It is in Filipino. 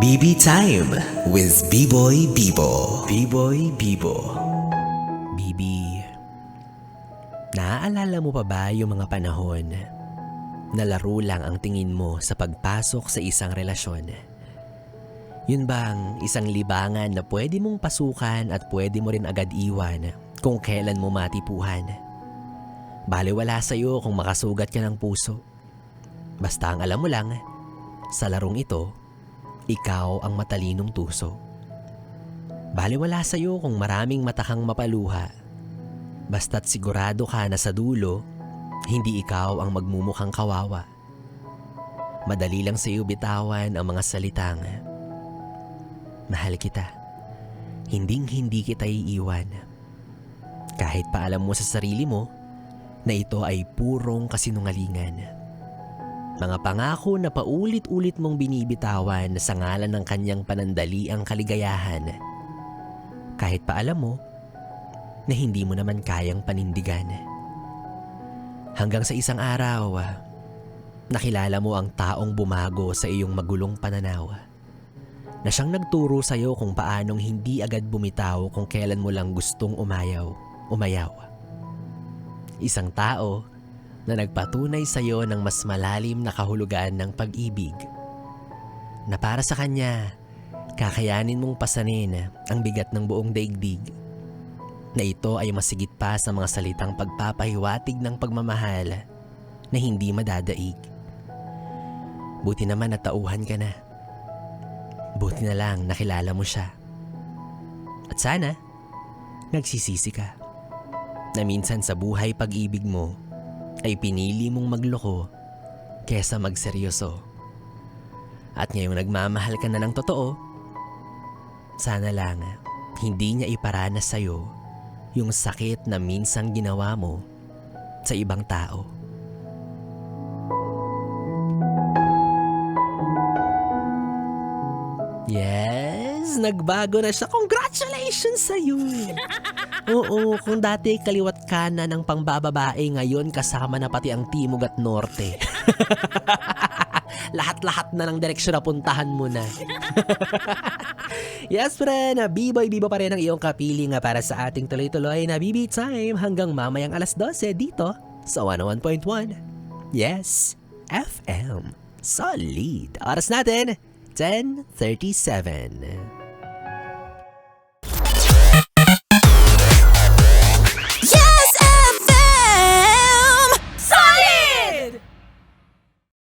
BB Time with B-Boy Bibo. B-Boy Bibo. Bibi, naaalala mo pa ba yung mga panahon na laro lang ang tingin mo sa pagpasok sa isang relasyon? Yun bang isang libangan na pwede mong pasukan at pwede mo rin agad iwan kung kailan mo matipuhan? Baliwala sa'yo kung makasugat ka ng puso. Basta ang alam mo lang, sa larong ito, ikaw ang matalinong tuso. Baliwala sa'yo kung maraming mata kang mapaluha. Basta't sigurado ka na sa dulo, hindi ikaw ang magmumukhang kawawa. Madali lang sa'yo bitawan ang mga salitang, mahal kita, hinding-hindi kita iiwan. Kahit pa alam mo sa sarili mo na ito ay purong kasinungalingan. Mga pangako na paulit-ulit mong binibitawan sa ngalan ng kanyang panandaliang kaligayahan. Kahit pa alam mo na hindi mo naman kayang panindigan. Hanggang sa isang araw, nakilala mo ang taong bumago sa iyong magulong pananaw. Na siyang nagturo sa iyo kung paanong hindi agad bumitaw kung kailan mo lang gustong umayaw. Isang tao na nagpatunay sa iyo ng mas malalim na kahulugan ng pag-ibig. Na para sa kanya, kakayanin mong pasanin ang bigat ng buong daigdig. Na ito ay masigit pa sa mga salitang pagpapahiwatig ng pagmamahal na hindi madadaig. Buti naman natauhan ka na. Buti na lang nakilala mo siya. At sana, nagsisisi ka. Na minsan sa buhay pag-ibig mo, ay pinili mong magloko kesa magseryoso. At ngayong nagmamahal ka na ng totoo, sana lang hindi niya iparanas sa'yo yung sakit na minsang ginawa mo sa ibang tao. Yes, nagbago na siya. Congratulations sa'yo! Oo, kung dati kaliwat kanan ng pangbababae, ngayon kasama na pati ang timog at norte. Lahat-lahat na ng direksyon na puntahan mo na. Yes, friend, B-Boy Bibo pa rin ang iyong kapiling para sa ating tuloy-tuloy na BB Time hanggang mamayang alas 12 dito sa 101.1. Yes, FM. Solid. Oras natin, 10:37.